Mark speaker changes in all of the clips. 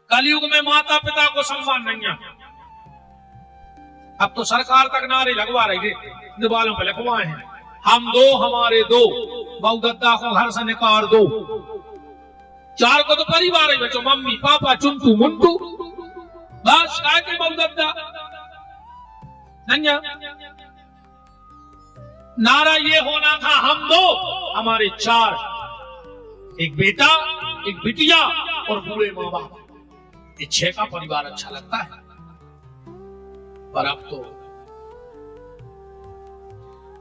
Speaker 1: कलयुग में माता पिता को सम्मान नहीं है। अब तो सरकार तक नारे लगवा रही है, दीवारों पे लिखवाए हैं, हम दो हमारे दो, बहुदत्ता को घर से निकाल दो। चार को तो परिवार है बच्चों, मम्मी पापा चुंटू मुंटू, बस काय के बहुदत्ता नहीं। नारा ये होना था हम दो हमारे चार, एक बेटा एक बिटिया और बूढ़े माँ बाप, ये 6 का परिवार अच्छा लगता है। पर अब तो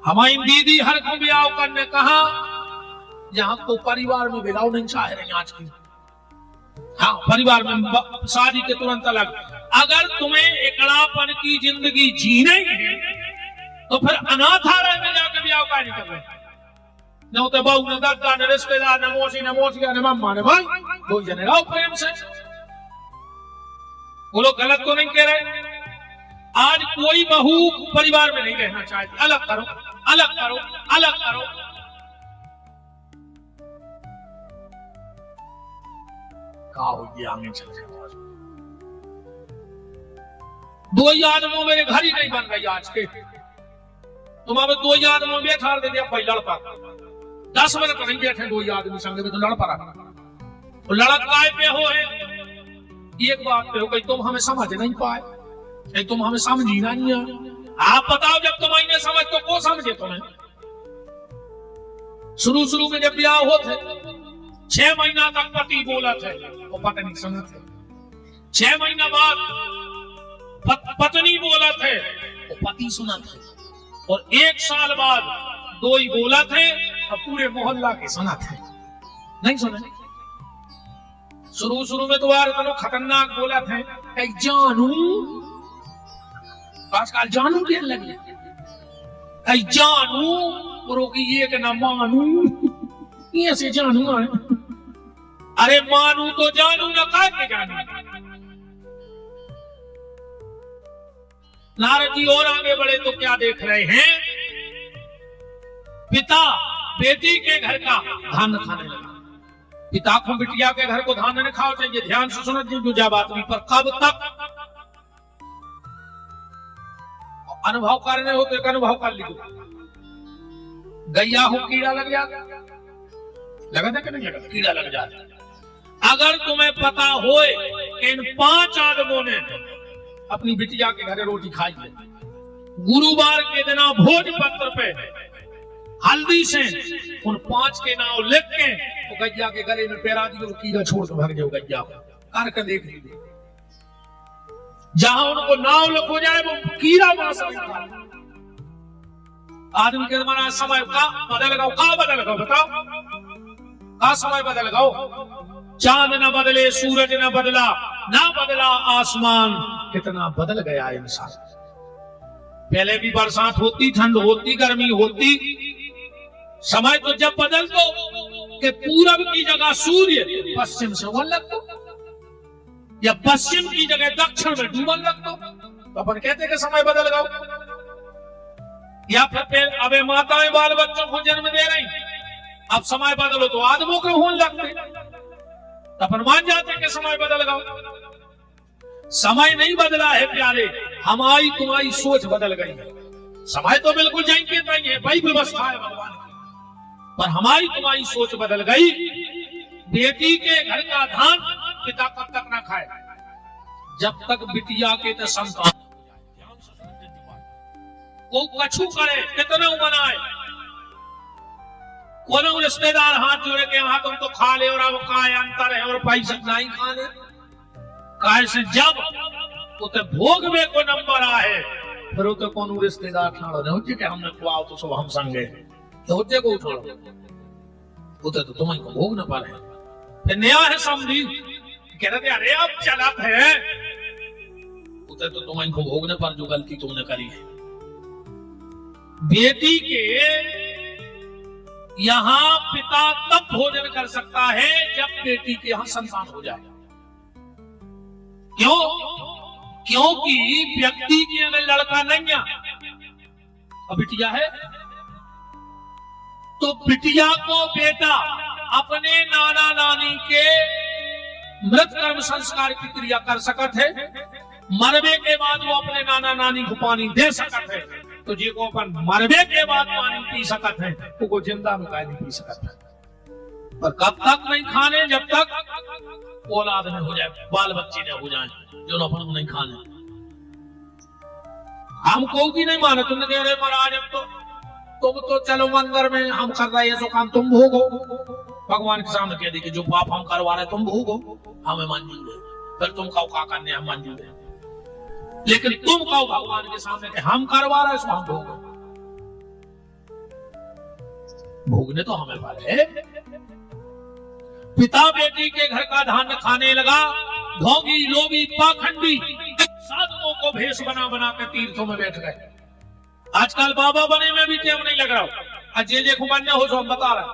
Speaker 1: हमारी दीदी हर को ब्याह करने कहा, जहां तो परिवार में बिलाव नहीं चाह रहे आज की। हाँ, परिवार में शादी के तुरंत अलग। अगर तुम्हें एकड़ापन की जिंदगी जीने है तो फिर अनाथालय में जाकर ब्याह का नहीं कर रहे। न तो बहू न दादा न रिश्तेदार न मौसी न मौसिया न मम्मा न भाई, दो जने रहो प्रेम से। वो लोग गलत तो नहीं कह रहे। आज कोई बहू परिवार में नहीं रहना चाहती, अलग करो अलग करो अलग करो। कहा होगी आगे चल के दो ही आदमों मेरे घर ही नहीं बन रही आज के। तुम अब दो ही आदमों में ठार दे दिया, भाई लड़ पा 10 मिनट नहीं बैठे दो ही आदमी संग में तो लड़ पड़ा। तो लड़क काय पे हो है, एक बात पे हो गई, तुम हमें समझ नहीं पाए, नहीं तुम हमें समझी नहीं है। आप बताओ जब तुम आईने समझ तो को समझे तुम्हें। शुरू में जब ब्याह होते 6 महीना तक पति बोला थे वो पत्नी सुना थे, 6 महीना बाद पत्नी बोला थे वो पति सुना थे, और 1 साल बाद 2 ही बोला थे और पूरे मोहल्ला के सुना थे। नहीं सुने? शुरू में तो यार तो खतरनाक बोला थे, जानू आजकल जानू क्या लगे, जानू रोकी एक न मानू, ये से जानू है। अरे मानू तो जानू न काय के जानू। नारद जी और आगे बढ़े तो क्या देख रहे हैं, पिता बेटी के घर का धान खाने लगा। पिता को बिटिया के घर को धान न खाओ चाहिए, ध्यान से सुनो जी दूजा बात भी। पर कब तक अनुभव करने हो तो अनुभव कर लीजिए। गैया हो कीड़ा लग जाता, लगा था कि नहीं लगा? कीड़ा लग जाता। अगर तुम्हें पता हो इन 5 आदमों ने अपनी बिटिया के घर रोटी खाई है, गुरुवार के दिन भोजपत्र पे हल्दी से उन 5 के नाम लिख के तो गैया के गले में पैरा दिए, कीड़ा छोड़ के भाग जाओ। गैया कर देख लीजिए, जहां उनको नाव लिखो जाए वो कीड़ा वहां से आदमी के जमाना समय का बदल गो, का बदल गो बताओ, का समय बदल गो। चांद न बदले सूरज न बदला, ना बदला आसमान, कितना बदल गया इंसान। पहले भी बरसात होती, ठंड होती, गर्मी होती, समय तो जब बदल दो कि पूरब की जगह सूर्य पश्चिम से उगल लग दो, या पश्चिम की जगह दक्षिण में डूबन लग दो, तो अपन कहते कि समय बदल गया। या फिर अबे माताएं बाल बच्चों को जन्म दे रही, अब समय बदलो तो आदमों के होने लगते, तो अपन मान जाते कि समय बदल गया। समय नहीं बदला है प्यारे, हमारी तुम्हारी सोच बदल गई है। समय तो बिल्कुल जाएंगे नहीं है, वही व्यवस्था है भगवान की, पर हमारी तुम्हारी सोच बदल गई। बेटी के घर का धान पिता कब तक ना खाए, जब तक बिटिया के तो संतान। वो कछु करे कितना बनाए, कोनो रिश्तेदार हाथ जोड़े के वहां तुम तो खा ले, और अब काय अंतर है और पैसा नहीं खाने काय से। जब उते भोग में को नंबर आए फिर उते कोनो रिश्तेदार ठाड़ो ने होते कि हमने खुआओ तो सब हम संगे तो होते को उठो उते तो तुम्हें को भोग न पाए। फिर नया है समझी कह रहे अरे अब चला है उते तो तुम्हें को भोग न पर जो गलती तुमने करी है। बेटी के यहां पिता तब भोजन कर सकता है जब बेटी के यहां संतान हो जाए। क्यों? क्योंकि व्यक्ति की अगर लड़का नहीं है और बिटिया है तो बिटिया को बेटा अपने नाना नानी के मृत कर्म संस्कार की क्रिया कर सकत है, मरबे के बाद वो अपने नाना नानी को पानी दे सकत है, तो जी को अपन मरबे के बाद पानी पी सकत है, वो जिंदा में काहे नहीं पी सकत है। पर कब तक नहीं खाने, जब तक औलाद नहीं हो जाए, बाल बच्चे नहीं हो जाए, जो अपन को नहीं खाने। हमको भी नहीं माने, तुमने कह रहे महाराज अब तुम तो चलो मंदिर में हम कर रहे हैं सो काम तुम भोगो, भगवान के सामने कह दी कि जो पाप हम करवा रहे तुम भोगो, हमें मंजूर है, फिर तुम कहो क्या करने हम मंजूर है, लेकिन तुम कहो भगवान के सामने कि हम करवा रहे सो हम भोगो, भोगने तो हमें पड़े। पिता बेटी के घर का धान्य खाने लगा, ढोंगी लोभी पाखंडी साधुओं को भेष बना बना के तीर्थों में बैठ गए। आजकल बाबा बने में भी टेम नहीं लग रहा, जे जे बनने हो सो हम बता रहे,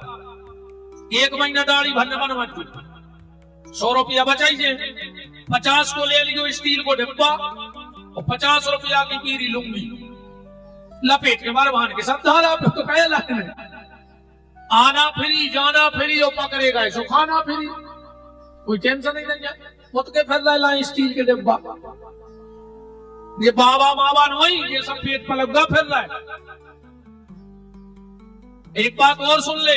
Speaker 1: 1 महीना दाढ़ी भरने मन मत 100 रुपया बचाइए, 50 को ले लियो स्टील को डिब्बा और 50 रुपया की पीरी लूंगी लपेट के मार भान के साथ धारा पे, तो कहे लाने आना फ्री जाना फ्री और पकड़ेगा सो खाना फ्री, कोई टेंशन नहीं लेंगे, मुत के फिर ला स्टील के डिब्बा। ये बाबा मावा नहीं, ये सब पेट पर लगा फिर रहा है। एक बात और सुन ले,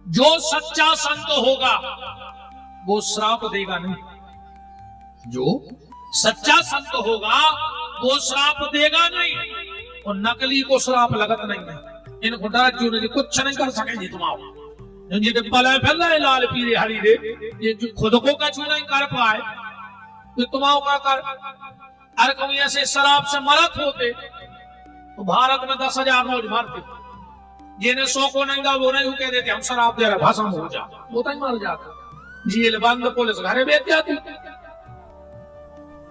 Speaker 1: जो सच्चा संत होगा वो श्राप देगा नहीं, जो सच्चा संत होगा वो श्राप देगा नहीं, और नकली को श्राप लगत नहीं है। इनको डर क्यों नहीं, कुछ नहीं कर सकेंगे तुम्हारा, ये डिब्बा लाए फिर रहे लाल पीले हरी रे, ये जो खुद को कछु नहीं कर पाए तो तुम्हारा क्या कर। अरे कभी ऐसे शराब से मरत होते तो भारत में 10,000 रोज मरते, जिन्हें 100 को नहीं दा वो नहीं कह देते हम शराब दे रहे भाषण हो जा, वो तो मर जाता, जेल बंद, पुलिस घरे बेच जाती।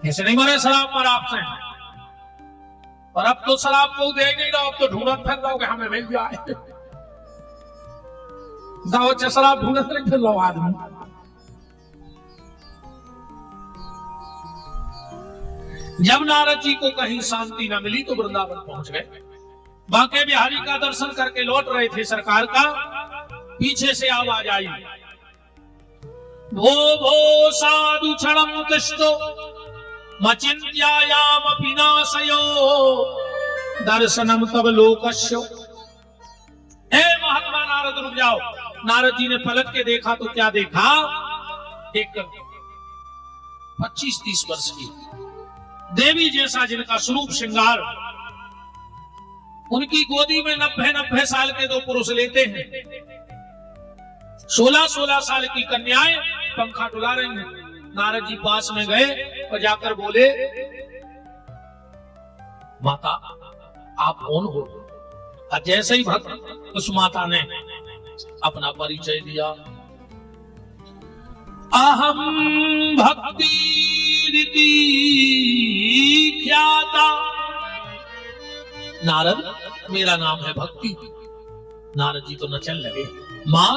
Speaker 1: ऐसे नहीं मरे शराब पर आपसे, और अब तो शराब को दे ही नहीं रहा, अब तो ढूंढत फिर रहा कि हमें मिल जाए, दावत शराब ढूंढत नहीं फिर रहा आदमी। जब नारद जी को कहीं शांति न मिली तो वृंदावन पहुंच गए। बांके बिहारी का दर्शन करके लौट रहे थे सरकार का, पीछे से आवाज आई, भो भो साधु क्षणम तिष्ठो मचिन्त्यायाम विनाशयो दर्शनम तब लोकस्य। हे महात्मा नारद रुक जाओ। नारद जी ने पलट के देखा तो क्या देखा, एक 25-30 वर्ष की देवी जैसा जिनका स्वरूप श्रृंगार, उनकी गोदी में 90 साल के 2 पुरुष लेते हैं, 16 साल की कन्याएं पंखा डुला रही हैं। नारद जी पास में गए और जाकर बोले, माता आप कौन हो। और जैसे ही भक्त उस माता ने अपना परिचय दिया, अहम भक्ति रीति ख्याता, नारद मेरा नाम है भक्ति। नारद जी तो नचन लगे, मां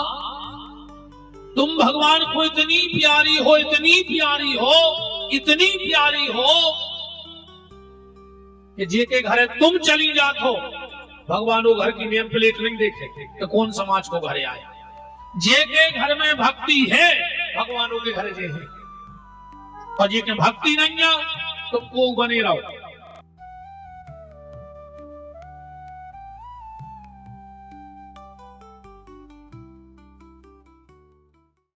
Speaker 1: तुम भगवान को इतनी प्यारी हो, इतनी प्यारी हो, इतनी प्यारी हो कि जे के घर तुम चली जात हो, भगवान वो घर की नेम प्लेट नहीं देखे तो कौन समाज को घरे आए। जे के घर में भक्ति है भगवानों के घर जे है, और जे के भक्ति नहीं है तुम को बने रहो।